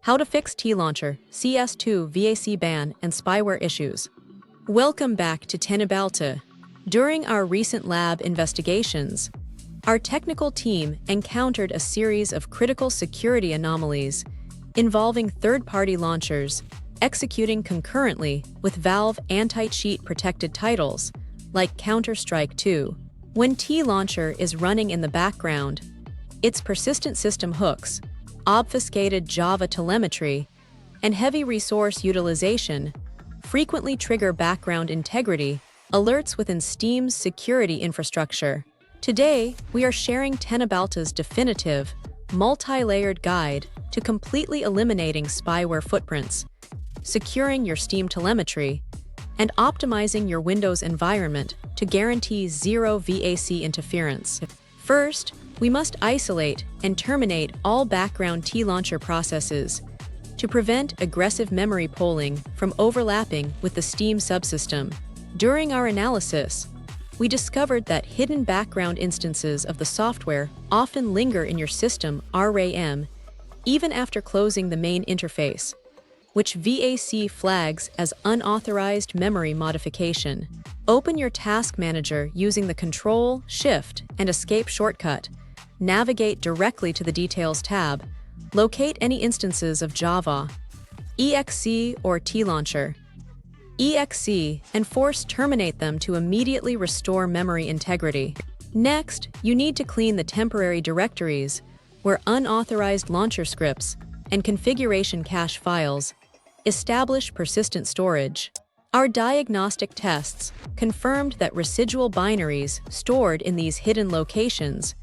How to fix TLauncher, CS2 VAC ban, and spyware issues. Welcome back to Tenabalta. During our recent lab investigations, our technical team encountered a series of critical security anomalies involving third-party launchers executing concurrently with Valve anti-cheat protected titles like Counter-Strike 2. When TLauncher is running in the background, its persistent system hooks, obfuscated Java telemetry, and heavy resource utilization frequently trigger background integrity alerts within Steam's security infrastructure. Today, we are sharing Tenabalta's definitive, multi-layered guide to completely eliminating spyware footprints, securing your Steam telemetry, and optimizing your Windows environment to guarantee zero VAC interference. First, we must isolate and terminate all background TLauncher processes to prevent aggressive memory polling from overlapping with the Steam subsystem. During our analysis, we discovered that hidden background instances of the software often linger in your system RAM even after closing the main interface, which VAC flags as unauthorized memory modification. Open your task manager using the Control, Shift, and Escape shortcut. Navigate directly to the Details tab. Locate any instances of Java, EXE, or TLauncher, EXE, and force terminate them to immediately restore memory integrity. Next, you need to clean the temporary directories where unauthorized launcher scripts and configuration cache files establish persistent storage. Our diagnostic tests confirmed that residual binaries stored in these hidden locations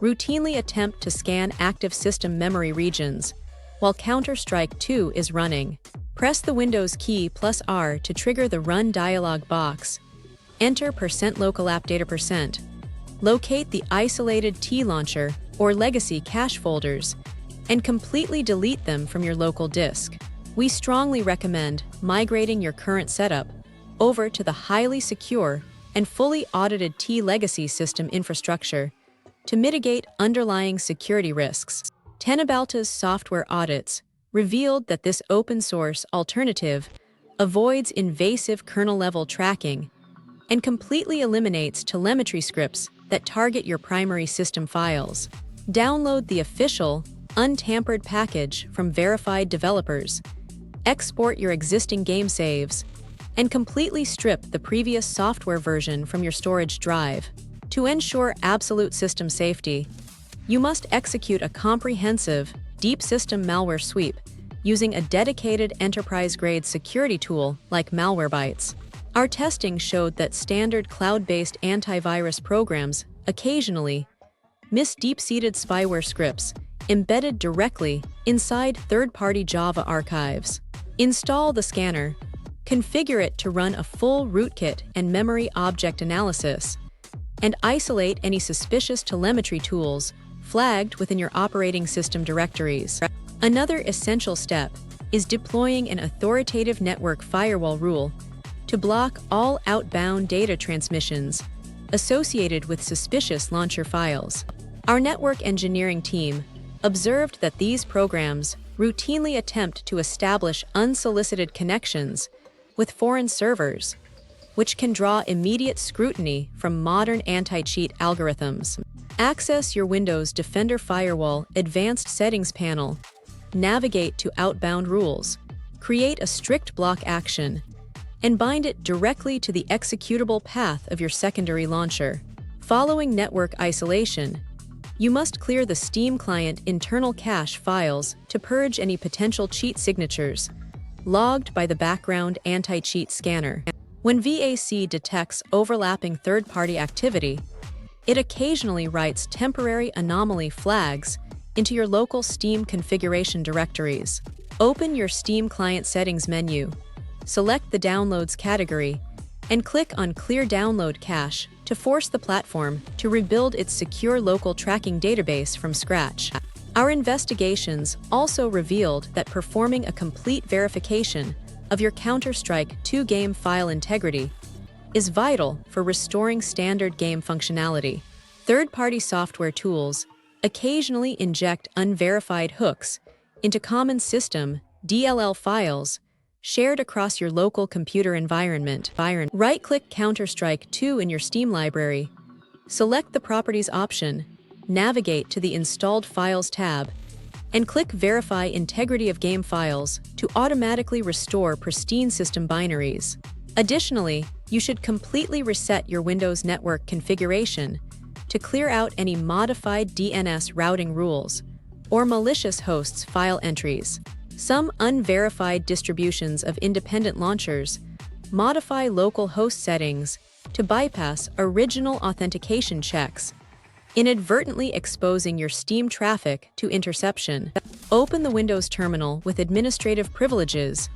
routinely attempt to scan active system memory regions while Counter-Strike 2 is running. Press the Windows key plus R to trigger the Run dialog box. Enter %localappdata%. Locate the isolated TLauncher or Legacy cache folders and completely delete them from your local disk. We strongly recommend migrating your current setup over to the highly secure and fully audited TLegacy system infrastructure to mitigate underlying security risks. Tenabalta's software audits revealed that this open-source alternative avoids invasive kernel-level tracking and completely eliminates telemetry scripts that target your primary system files. Download the official, untampered package from verified developers, export your existing game saves, and completely strip the previous software version from your storage drive. To ensure absolute system safety, you must execute a comprehensive, deep system malware sweep using a dedicated enterprise-grade security tool like Malwarebytes. Our testing showed that standard cloud-based antivirus programs occasionally miss deep-seated spyware scripts embedded directly inside third-party Java archives. Install the scanner, configure it to run a full rootkit and memory object analysis, and isolate any suspicious telemetry tools flagged within your operating system directories. Another essential step is deploying an authoritative network firewall rule to block all outbound data transmissions associated with suspicious launcher files. Our network engineering team observed that these programs routinely attempt to establish unsolicited connections with foreign servers, which can draw immediate scrutiny from modern anti-cheat algorithms. Access your Windows Defender Firewall Advanced Settings panel, navigate to Outbound Rules, create a strict block action, and bind it directly to the executable path of your secondary launcher. Following network isolation, you must clear the Steam client internal cache files to purge any potential cheat signatures logged by the background anti-cheat scanner. When VAC detects overlapping third-party activity, it occasionally writes temporary anomaly flags into your local Steam configuration directories. Open your Steam Client Settings menu, select the Downloads category, and click on Clear Download Cache to force the platform to rebuild its secure local tracking database from scratch. Our investigations also revealed that performing a complete verification of your Counter-Strike 2 game file integrity is vital for restoring standard game functionality. Third-party software tools occasionally inject unverified hooks into common system DLL files shared across your local computer environment. Right-click Counter-Strike 2 in your Steam library. Select the Properties option, navigate to the Installed Files tab, and click Verify Integrity of Game Files to automatically restore pristine system binaries. Additionally, you should completely reset your Windows network configuration to clear out any modified DNS routing rules or malicious hosts file entries. Some unverified distributions of independent launchers modify local host settings to bypass original authentication checks, inadvertently exposing your Steam traffic to interception. Open the Windows terminal with administrative privileges.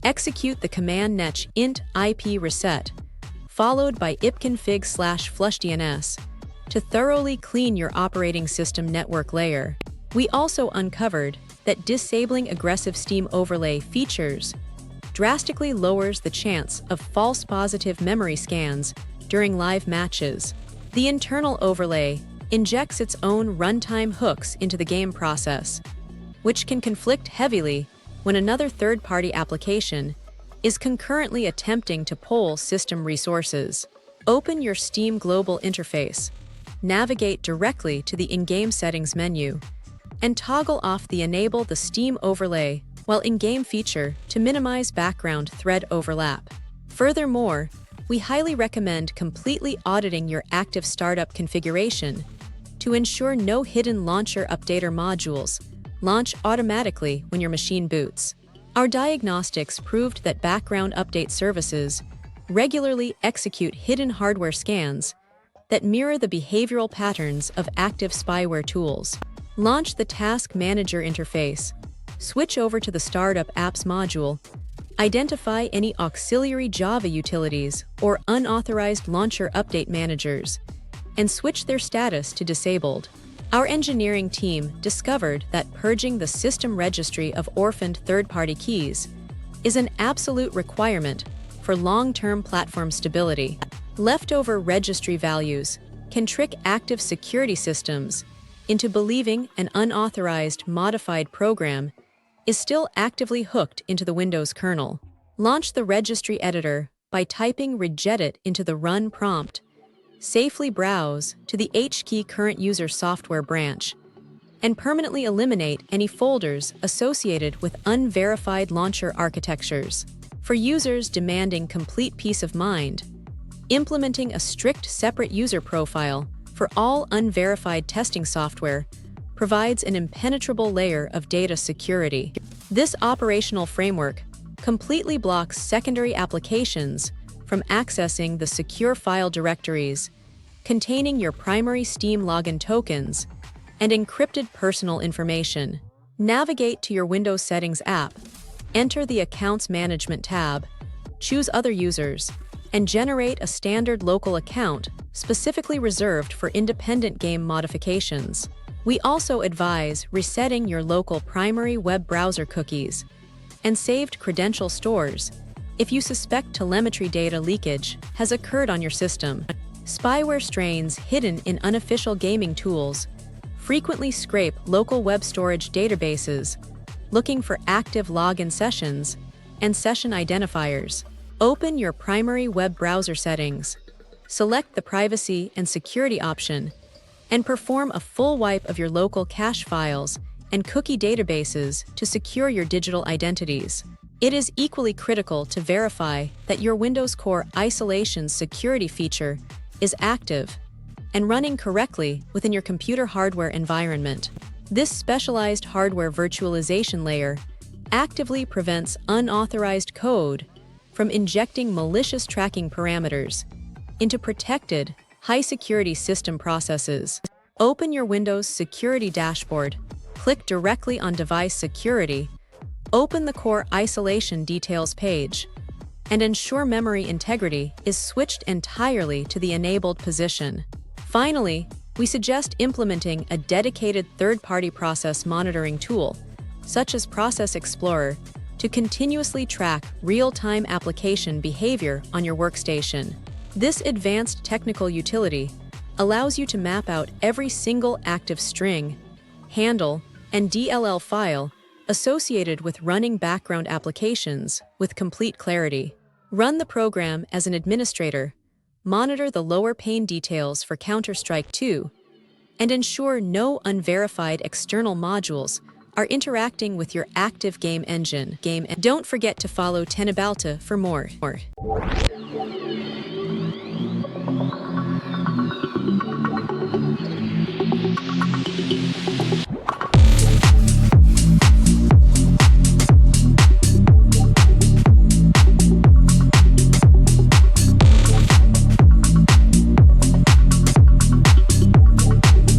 Execute the command netch int IP reset, followed by ipconfig/flushdns to thoroughly clean your operating system network layer. We also uncovered that disabling aggressive Steam overlay features drastically lowers the chance of false positive memory scans during live matches. The internal overlay injects its own runtime hooks into the game process, which can conflict heavily when another third-party application is concurrently attempting to poll system resources. Open your Steam Global interface, navigate directly to the in-game settings menu, and toggle off the Enable the Steam overlay while in-game feature to minimize background thread overlap. Furthermore, we highly recommend completely auditing your active startup configuration to ensure no hidden launcher updater modules launch automatically when your machine boots. Our diagnostics proved that background update services regularly execute hidden hardware scans that mirror the behavioral patterns of active spyware tools. Launch the Task Manager interface, switch over to the Startup Apps module, identify any auxiliary Java utilities or unauthorized launcher update managers, and switch their status to disabled. Our engineering team discovered that purging the system registry of orphaned third-party keys is an absolute requirement for long-term platform stability. Leftover registry values can trick active security systems into believing an unauthorized modified program is still actively hooked into the Windows kernel. Launch the Registry Editor by typing regedit into the Run prompt. Safely browse to the HKey current user software branch and permanently eliminate any folders associated with unverified launcher architectures. For users demanding complete peace of mind, implementing a strict separate user profile for all unverified testing software provides an impenetrable layer of data security. This operational framework completely blocks secondary applications from accessing the secure file directories containing your primary Steam login tokens and encrypted personal information. Navigate to your Windows Settings app, enter the Accounts Management tab, choose Other Users, and generate a standard local account specifically reserved for independent game modifications. We also advise resetting your local primary web browser cookies and saved credential stores if you suspect telemetry data leakage has occurred on your system. Spyware strains hidden in unofficial gaming tools frequently scrape local web storage databases looking for active login sessions and session identifiers. Open your primary web browser settings, select the Privacy and Security option, and perform a full wipe of your local cache files and cookie databases to secure your digital identities. It is equally critical to verify that your Windows Core Isolation security feature is active and running correctly within your computer hardware environment. This specialized hardware virtualization layer actively prevents unauthorized code from injecting malicious tracking parameters into protected, high-security system processes. Open your Windows Security dashboard, click directly on Device Security, open the Core Isolation Details page, and ensure memory integrity is switched entirely to the enabled position. Finally, we suggest implementing a dedicated third-party process monitoring tool, such as Process Explorer, to continuously track real-time application behavior on your workstation. This advanced technical utility allows you to map out every single active string, handle, and DLL file associated with running background applications with complete clarity. Run the program as an administrator, monitor the lower pane details for Counter-Strike 2, and ensure no unverified external modules are interacting with your active game engine. Don't forget to follow Tenabalta for more.